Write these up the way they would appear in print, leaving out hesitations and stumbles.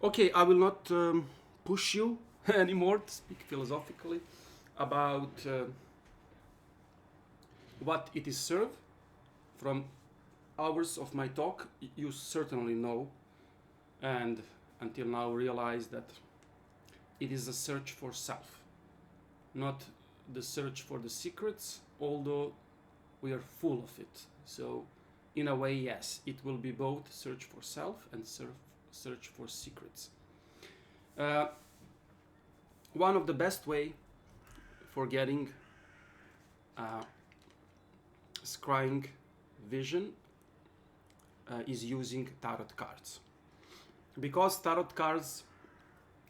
Okay, I will not push you anymore to speak philosophically about what it is served. From hours of my talk, you certainly know, and until now realize that it is a search for self, not the search for the secrets, although we are full of it. So, in a way, yes, it will be both search for self and search for secrets. Uh, One of the best way for getting scrying vision is using tarot cards, because tarot cards,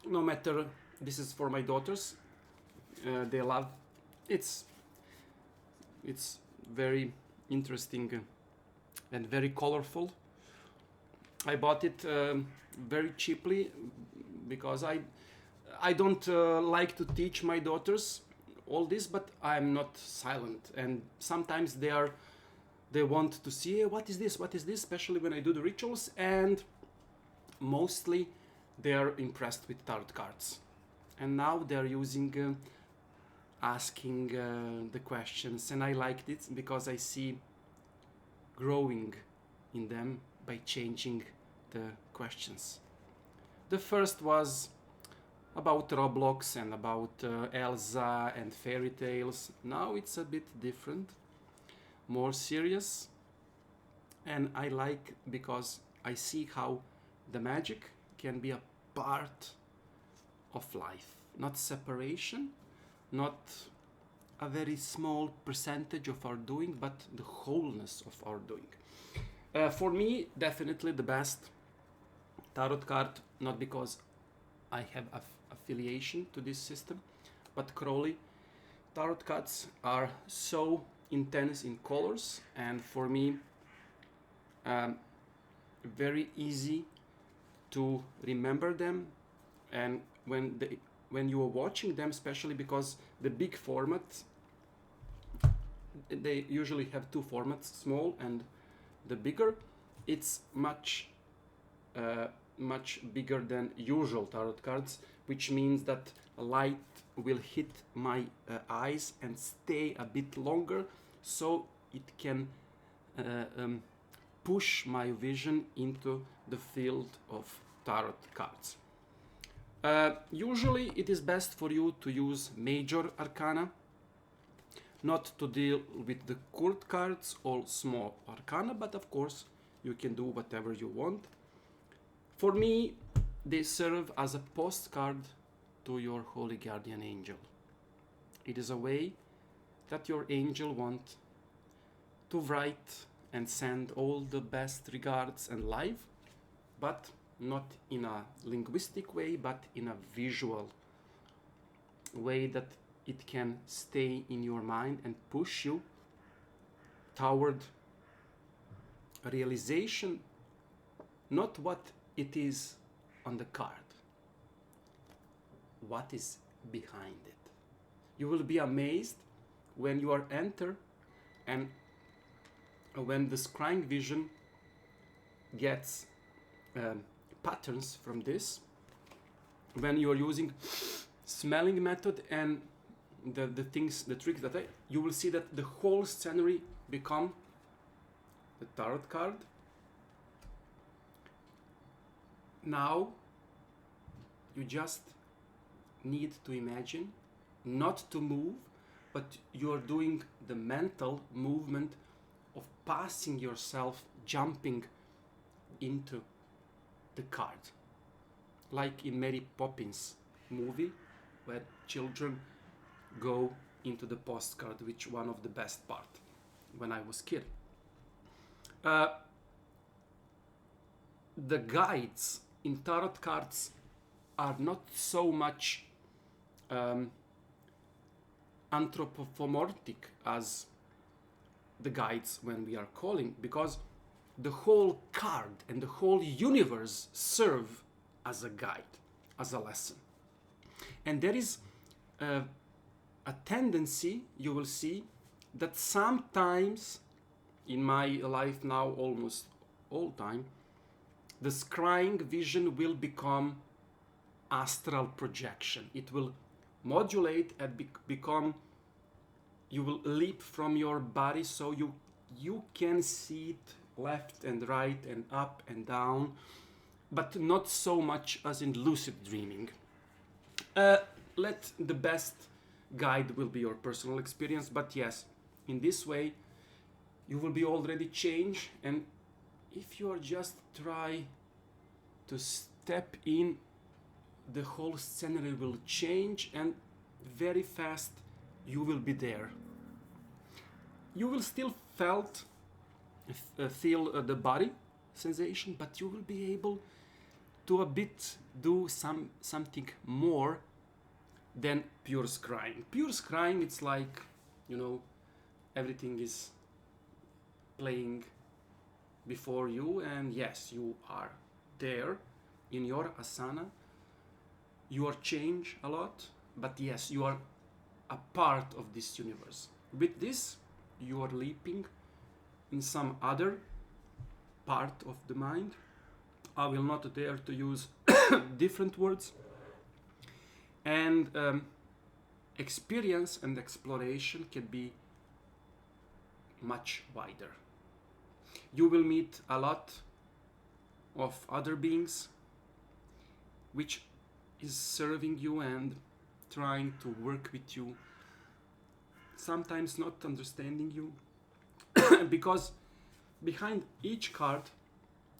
no matter, this is for my daughters, they love it's it's very interesting and very colorful. I bought it very cheaply because I don't like to teach my daughters all this, but I'm not silent. And sometimes they want to see, "Hey, what is this? What is this?" Especially when I do the rituals, and mostly they are impressed with tarot cards. And now they're using, asking the questions, and I liked it because I see growing in them by changing the questions. The first was about Roblox and about Elsa and fairy tales. Now it's a bit different, more serious, and I like because I see how the magic can be a part of life, not separation, not a very small percentage of our doing, but the wholeness of our doing. For me, definitely the best tarot card, not because I have affiliation to this system, but Crowley tarot cards are so intense in colors, and for me very easy to remember them. And when you are watching them, especially because the big format, they usually have two formats, small and the bigger, it's much bigger than usual tarot cards, which means that light will hit my eyes and stay a bit longer, so it can push my vision into the field of tarot cards. Usually it is best for you to use major arcana, not to deal with the court cards or small arcana, but of course you can do whatever you want. For me, they serve as a postcard to your holy guardian angel. It is a way that your angel wants to write and send all the best regards and life, but not in a linguistic way, but in a visual way that it can stay in your mind and push you toward a realization, not what it is on the card, what is behind it. You will be amazed when you are enter, and when the scrying vision gets patterns from this, when you are using smelling method and the tricks that you will see that the whole scenery become the tarot card. Now you just need to imagine, not to move, but you're doing the mental movement of passing yourself, jumping into the card, like in Mary Poppins movie, where children go into the postcard, which one of the best part when I was kid. The guides in tarot cards are not so much anthropomorphic as the guides when we are calling, because the whole card and the whole universe serve as a guide, as a lesson. And there is a tendency, you will see, that sometimes in my life now, almost all time, the scrying vision will become astral projection. It will modulate and become, you will leap from your body, so you can see it left and right and up and down, but not so much as in lucid dreaming. Let the best guide will be your personal experience, but yes, in this way you will be already changed, and if you are just try to step in, the whole scenery will change, and very fast you will be there. You will still feel the body sensation, but you will be able to a bit do something more than pure scrying. Pure scrying, it's like, you know, everything is playing before you, and yes, you are there in your asana, you are changed a lot, but yes, you are a part of this universe. With this, you are leaping in some other part of the mind. I will not dare to use different words. And experience and exploration can be much wider. You will meet a lot of other beings which is serving you and trying to work with you, sometimes not understanding you, because behind each card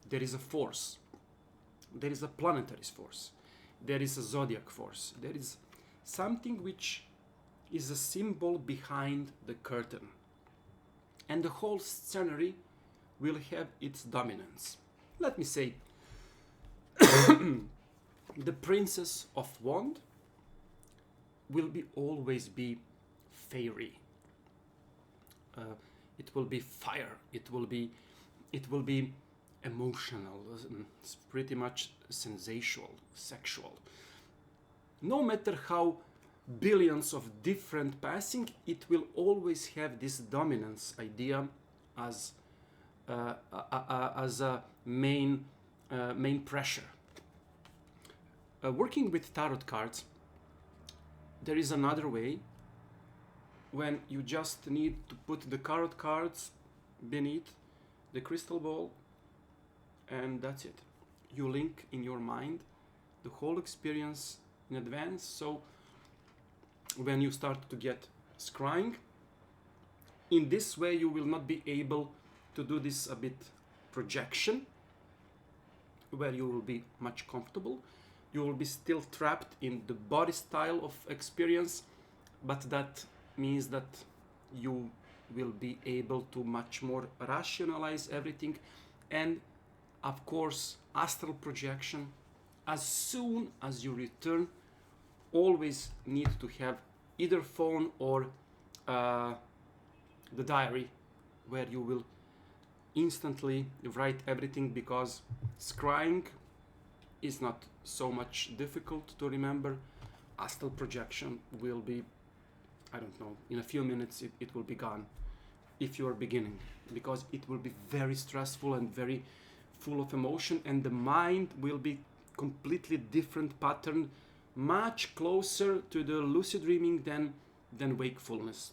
there is a force. There is a planetary force. There is a zodiac force. There is something which is a symbol behind the curtain. And the whole scenery will have its dominance. Let me say, the Princess of Wand will always be fairy. It will be fire. It will be emotional. It's pretty much sensual, sexual. No matter how billions of different passing, it will always have this dominance idea as a main pressure. Working with tarot cards, there is another way, when you just need to put the tarot cards beneath the crystal ball, and that's it. You link in your mind the whole experience in advance, so when you start to get scrying, in this way you will not be able to do this a bit projection, where you will be much comfortable. You will be still trapped in the body style of experience, but that means that you will be able to much more rationalize everything. And of course, astral projection, as soon as you return, always need to have either phone or the diary, where you will instantly write everything, because scrying is not so much difficult to remember. Astral projection will be, I don't know, in a few minutes it will be gone if you are beginning, because it will be very stressful and very full of emotion, and the mind will be completely different pattern, much closer to the lucid dreaming than wakefulness.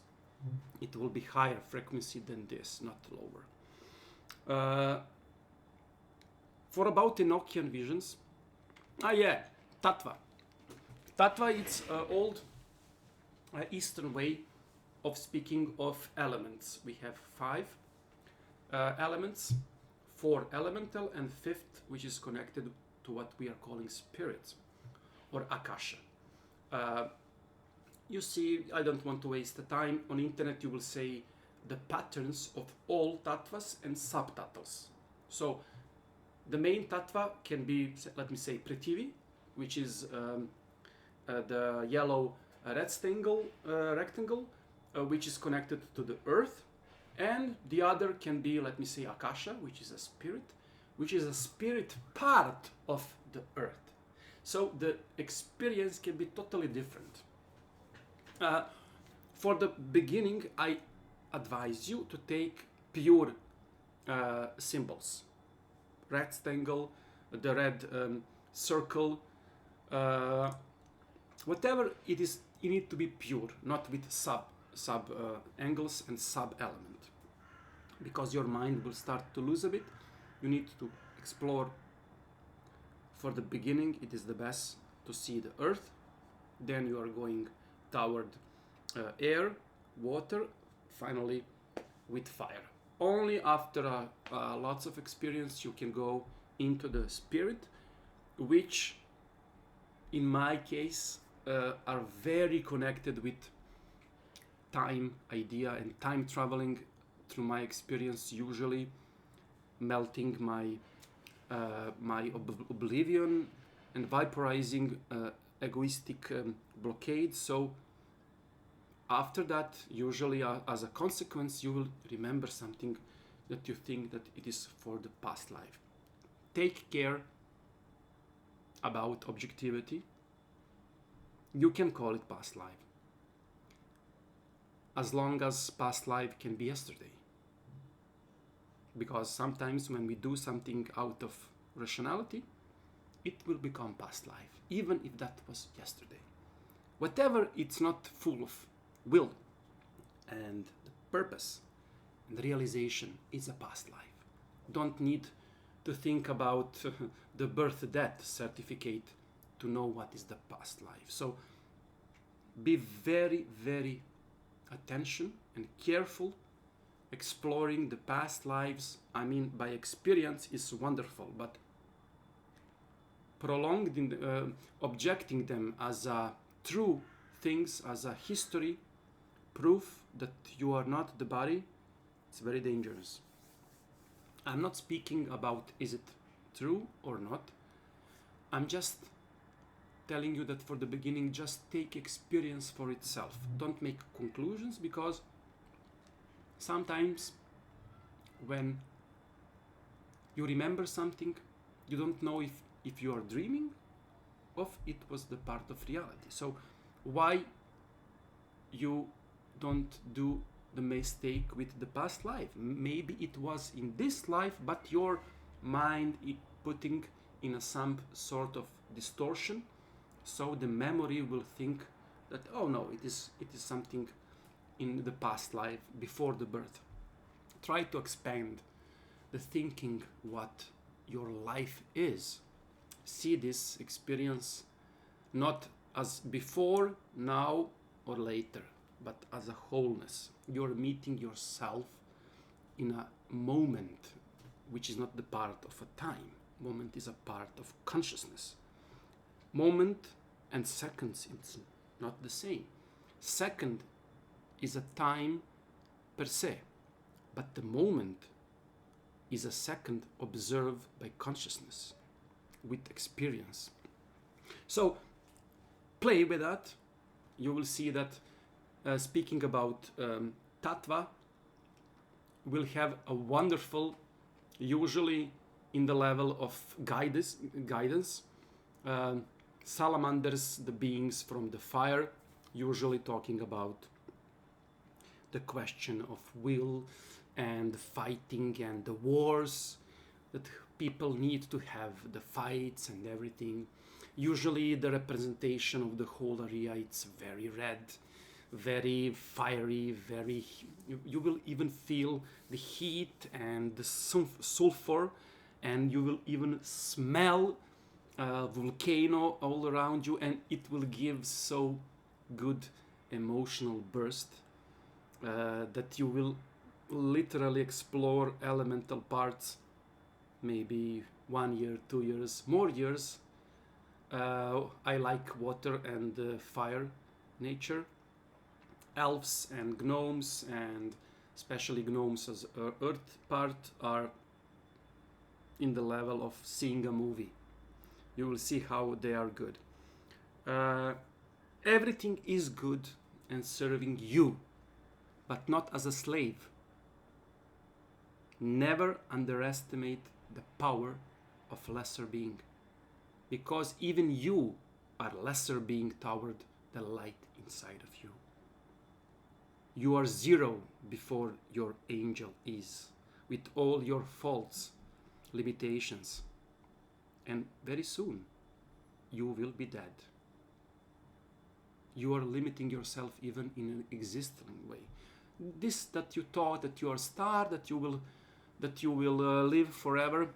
It will be higher frequency than this, not lower. For about Enochian visions, Tattva. Tattva, it's an old Eastern way of speaking of elements. We have 5 elements, 4 elemental, and 5th, which is connected to what we are calling spirits, or Akasha. You see, I don't want to waste the time. On internet you will say the patterns of all tattvas and sub-tattvas. So the main tattva can be, let me say, Prithvi, which is the yellow rectangle, which is connected to the earth. And the other can be, let me say, Akasha, which is a spirit part of the earth. So the experience can be totally different. For the beginning, I advise you to take pure symbols. Rectangle, the red circle, whatever it is, you need to be pure, not with sub angles and sub element, because your mind will start to lose a bit. You need to explore. For the beginning, it is the best to see the earth, then you are going toward air, water, finally with fire. Only after lots of experience you can go into the spirit, which in my case are very connected with time idea and time traveling through my experience, usually melting my oblivion and vaporizing egoistic blockade. So after that, usually as a consequence, you will remember something that you think that it is for the past life. Take care about objectivity. You can call it past life, as long as past life can be yesterday. Because sometimes when we do something out of rationality, it will become past life, even if that was yesterday. Whatever it's not full of will and the purpose and the realization is a past life. Don't need to think about the birth-death certificate to know what is the past life. So be very, very attention and careful exploring the past lives. I mean, by experience is wonderful, but prolonging, objecting them as true things, as a history, proof that you are not the body, it's very dangerous. I'm not speaking about is it true or not. I'm just telling you that for the beginning, just take experience for itself. Don't make conclusions, because sometimes when you remember something, you don't know if you are dreaming or it was the part of reality. So why you don't do the mistake with the past life? Maybe it was in this life, but your mind is putting in some sort of distortion, so the memory will think that, oh no, it is something in the past life before the birth. Try to expand the thinking what your life is. See this experience not as before, now, or later, but as a wholeness. You're meeting yourself in a moment, which is not the part of a time. Moment is a part of consciousness. Moment and seconds, it's not the same. Second is a time per se, but the moment is a second observed by consciousness with experience. So play with that. You will see that speaking about tattva will have a wonderful, usually in the level of guidance. Salamanders, the beings from the fire, usually talking about the question of will and fighting and the wars that people need to have, the fights and everything. Usually the representation of the whole area, it's very red, very fiery, very, you will even feel the heat and the sulfur, and you will even smell volcano all around you, and it will give so good emotional burst that you will literally explore elemental parts, maybe 1 year, 2 years, more years. I like water and fire nature. Elves and gnomes, and especially gnomes as earth part, are in the level of seeing a movie. You will see how they are good. Everything is good and serving you, but not as a slave. Never underestimate the power of lesser being, because even you are lesser being toward the light inside of you. You are zero before your angel is, with all your faults, limitations, and very soon you will be dead. You are limiting yourself even in an existing way. This that you thought that you are a star, that you will live forever,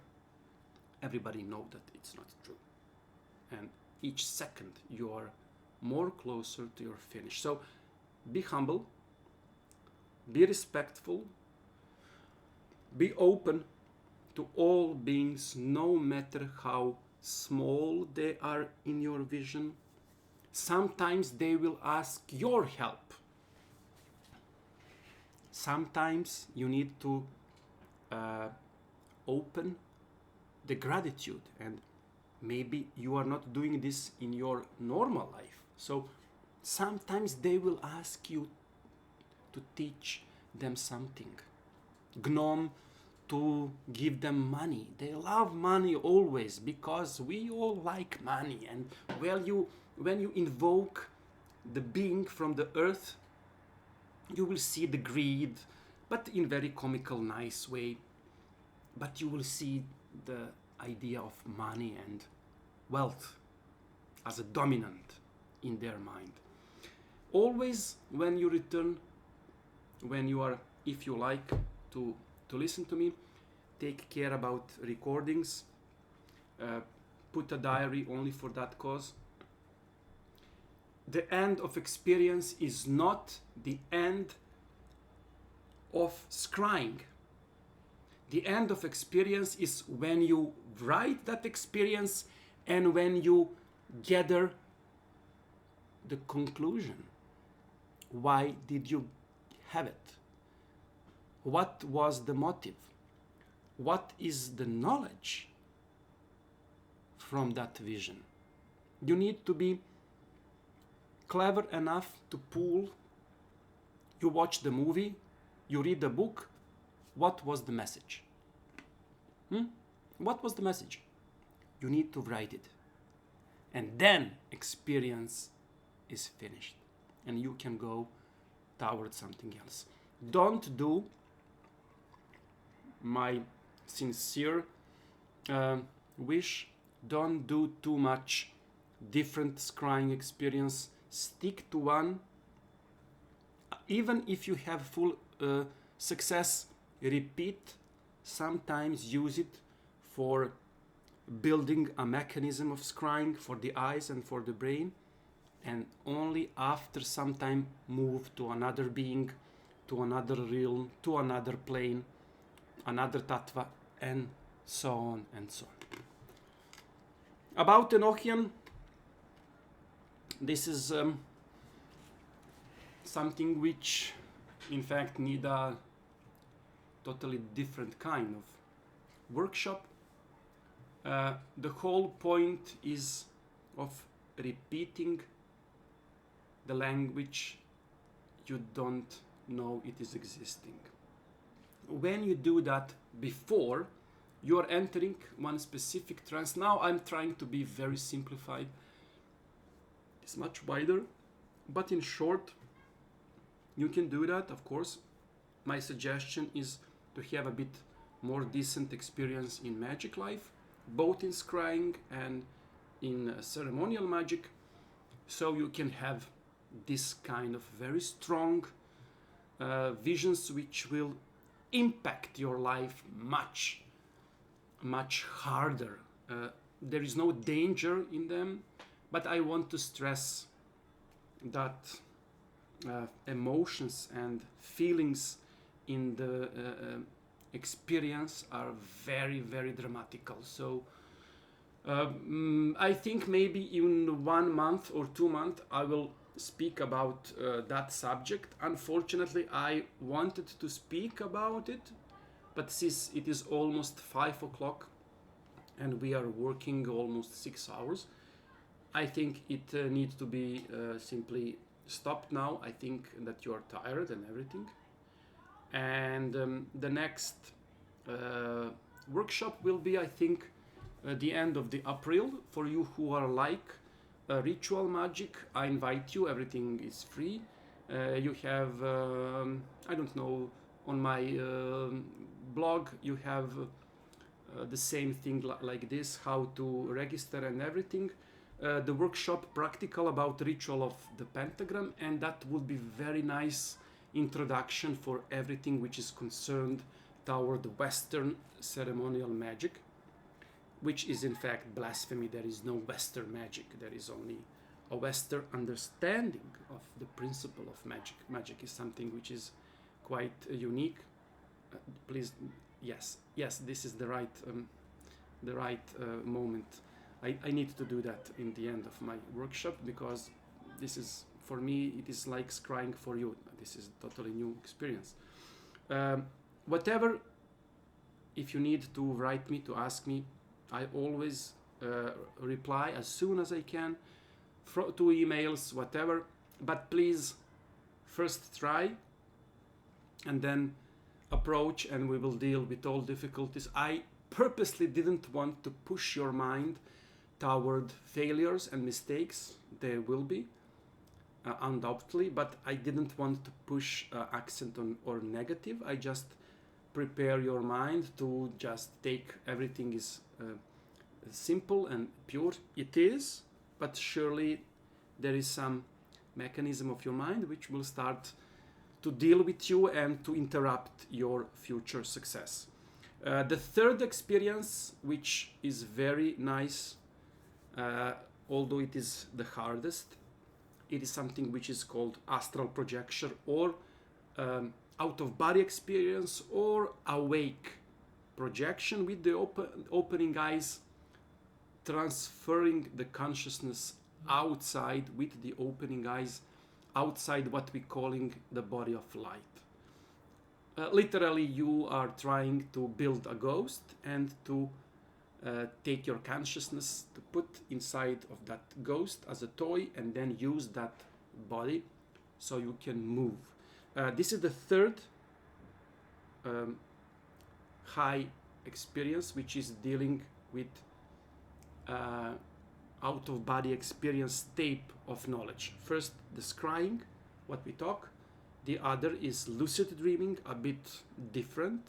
everybody knows that it's not true. And each second you are more closer to your finish. So be humble, be respectful, be open to all beings, no matter how small they are in your vision. Sometimes they will ask your help. Sometimes you need to open the gratitude, and maybe you are not doing this in your normal life. So sometimes they will ask you to teach them something. Gnome, to give them money. They love money always, because we all like money. And when you invoke the being from the earth, you will see the greed, but in very comical, nice way. But you will see the idea of money and wealth as a dominant in their mind. Always when you return, when you are, if you like, to listen to me, take care about recordings, put a diary only for that cause. The end of experience is not the end of scrying. The end of experience is when you write that experience and when you gather the conclusion. Why did you have it? What was the motive? What is the knowledge from that vision? You need to be clever enough to pull. You watch the movie, you read the book. What was the message? What was the message? You need to write it. And then experience is finished. And you can go towards something else. Don't do, my sincere wish, don't do too much different scrying experience. Stick to one. Even if you have full success, repeat. Sometimes use it for building a mechanism of scrying for the eyes and for the brain, and only after some time move to another being, to another realm, to another plane, another tattva, and so on and so on. About Enochian, this is something which in fact need a totally different kind of workshop. The whole point is of repeating the language you don't know it is existing. When you do that before, you are entering one specific trance. Now I'm trying to be very simplified. It's much wider, but in short, you can do that, of course. My suggestion is to have a bit more decent experience in magic life, both in scrying and in ceremonial magic, so you can have this kind of very strong visions which will impact your life much harder. There is no danger in them, but I want to stress that emotions and feelings in the experience are very, very dramatical. So I think maybe in 1 month or 2 months I will speak about that subject. Unfortunately, I wanted to speak about it, but since it is almost 5 o'clock and we are working almost 6 hours, I think it needs to be simply stopped now. I think that you are tired and everything. And the next workshop will be, I think, the end of the April. For you who are like ritual magic, I invite you. Everything is free. You have, I don't know, on my blog you have the same thing like this, how to register and everything. The workshop practical about ritual of the pentagram, and that would be very nice introduction for everything which is concerned toward Western ceremonial magic, which is in fact blasphemy. There is no Western magic, there is only a Western understanding of the principle of magic. Magic is something which is quite unique. Please, yes, this is the right moment. I need to do that in the end of my workshop, because this is, for me, it is like scrying for you. This is a totally new experience. Whatever, if you need to write me, to ask me, I always reply as soon as I can, to emails, whatever. But please, first try, and then approach, and we will deal with all difficulties. I purposely didn't want to push your mind toward failures and mistakes. There will be, undoubtedly, but I didn't want to push accent on or negative. I just prepare your mind to just take everything is simple and pure. It is, but surely there is some mechanism of your mind which will start to deal with you and to interrupt your future success. The third experience, which is very nice, although it is the hardest, it is something which is called astral projection, or out-of-body experience, or awake projection, with the opening eyes, transferring the consciousness outside with the opening eyes, outside what we calling the body of light. Literally, you are trying to build a ghost and to take your consciousness to put inside of that ghost as a toy, and then use that body so you can move. This is the third high experience, which is dealing with out-of-body experience type of knowledge. First, the scrying, what we talk. The other is lucid dreaming, a bit different,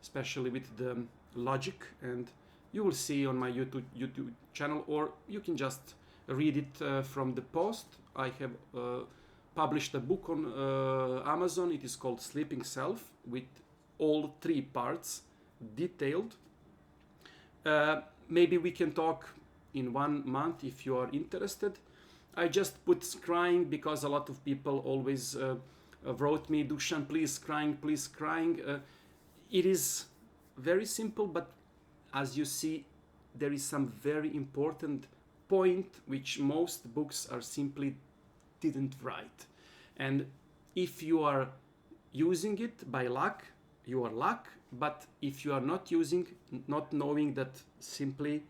especially with the logic, and you will see on my YouTube channel, or you can just read it from the post. I have published a book on Amazon. It is called Sleeping Self, with all 3 parts detailed. Maybe we can talk in 1 month if you are interested. I just put scrying because a lot of people always wrote me, Dusan, please scrying, please scrying. It is very simple, but as you see, there is some very important point which most books are simply didn't write. And if you are using it by luck, you are luck. But if you are not using, not knowing that simply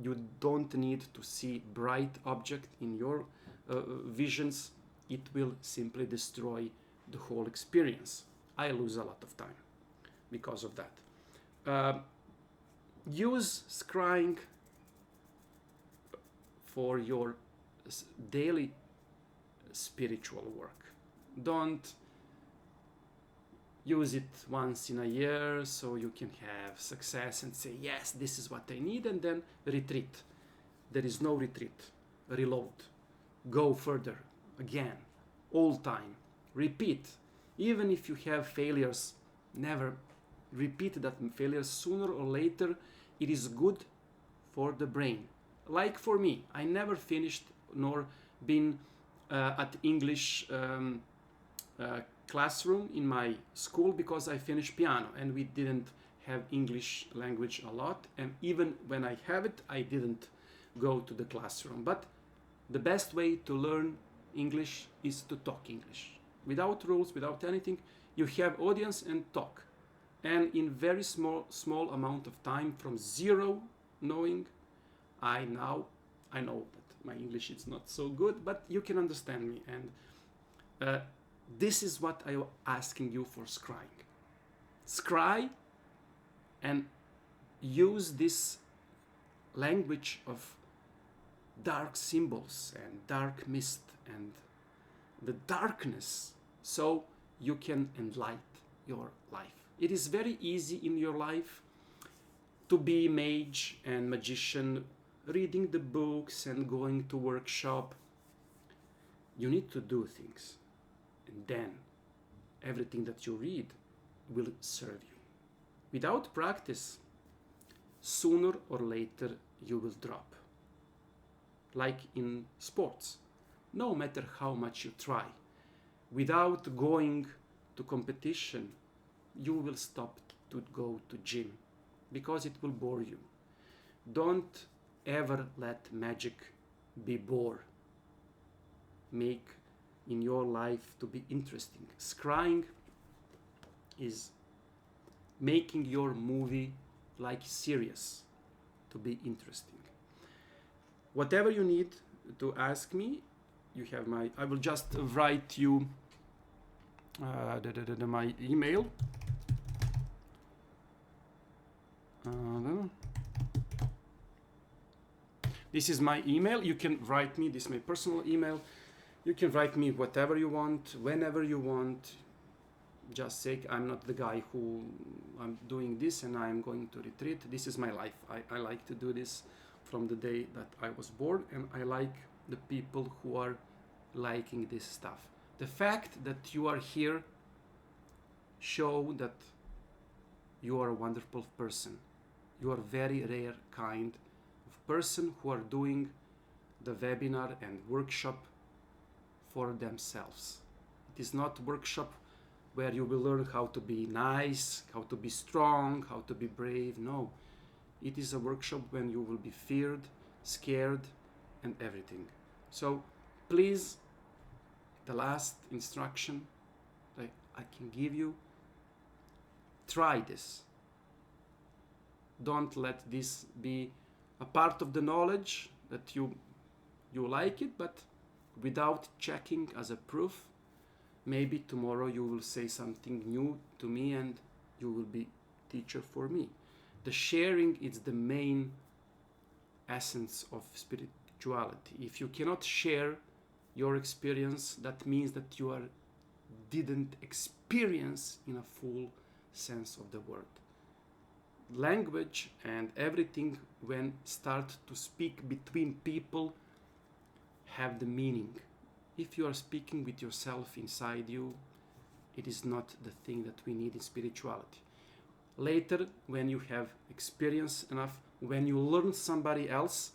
you don't need to see bright object in your visions, it will simply destroy the whole experience. I lose a lot of time because of that. Use scrying for your daily spiritual work. Don't use it once in a year so you can have success and say, yes, this is what I need, and then retreat. There is no retreat. Reload. Go further. Again. All time. Repeat. Even if you have failures, never repeat that failure. Sooner or later, it is good for the brain. Like for me, I never finished nor been at English classroom in my school, because I finished piano and we didn't have English language a lot, and even when I have it, I didn't go to the classroom. But the best way to learn English is to talk English, without rules, without anything. You have audience and talk, and in very small amount of time, from zero knowing, I know that my English is not so good, but you can understand me. And this is what I'm asking you for scrying. Scry and use this language of dark symbols and dark mist and the darkness, so you can enlighten your life. It is very easy in your life to be mage and magician, reading the books and going to workshop. You need to do things, and then everything that you read will serve you. Without practice, sooner or later you will drop. Like in sports, no matter how much you try, without going to competition, you will stop to go to gym because it will bore you. Don't ever let magic be bore. Make in your life to be interesting. Scrying is making your movie like serious to be interesting. Whatever you need to ask me, you have my, I will just write you my email. This is my email. You can write me, this is my personal email. You can write me whatever you want, whenever you want. Just say, I'm not the guy who, I'm doing this and I'm going to retreat. This is my life. I like to do this from the day that I was born, and I like the people who are liking this stuff. The fact that you are here show that you are a wonderful person. You are very rare kind of person who are doing the webinar and workshop for themselves. It is not workshop where you will learn how to be nice, how to be strong, how to be brave. No, it is a workshop when you will be feared, scared, and everything. So please, the last instruction that I can give you, try this. Don't let this be a part of the knowledge that you like it, but without checking as a proof. Maybe tomorrow you will say something new to me and you will be teacher for me. The sharing is the main essence of spirituality. If you cannot share your experience, that means that you didn't experience in a full sense of the word. Language and everything, when start to speak between people, have the meaning. If you are speaking with yourself inside you, it is not the thing that we need in spirituality. Later, when you have experience enough, when you learn somebody else,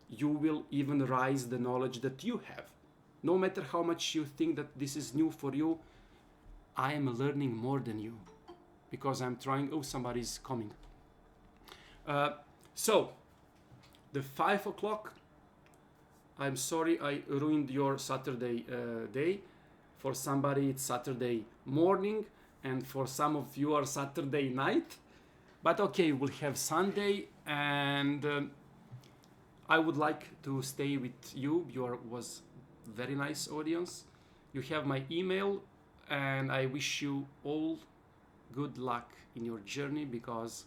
you will even rise the knowledge that you have. No matter how much you think that this is new for you, I am learning more than you because I'm trying. Oh, somebody's coming. So, the 5 o'clock, I'm sorry I ruined your Saturday day. For somebody it's Saturday morning, and for some of you are Saturday night. But okay, we'll have Sunday, and I would like to stay with you. You was very nice audience. You have my email, and I wish you all good luck in your journey, because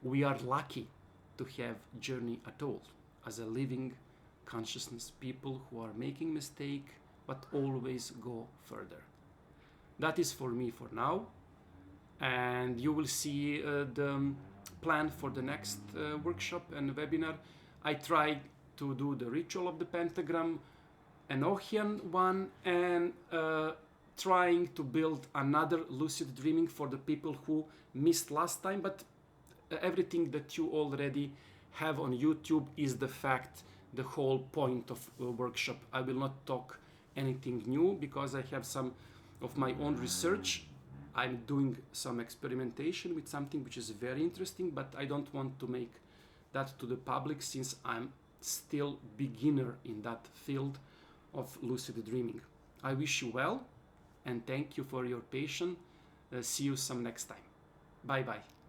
we are lucky to have journey at all as a living consciousness people who are making mistake but always go further. That is for me for now, and you will see the plan for the next workshop and webinar. I try to do the ritual of the pentagram, Enochian one, and trying to build another lucid dreaming for the people who missed last time, but everything that you already have on YouTube is the fact, the whole point of workshop. I will not talk anything new because I have some of my own research. I'm doing some experimentation with something which is very interesting, but I don't want to make that to the public since I'm still beginner in that field of lucid dreaming. I wish you well and thank you for your patience. See you some next time. Bye bye.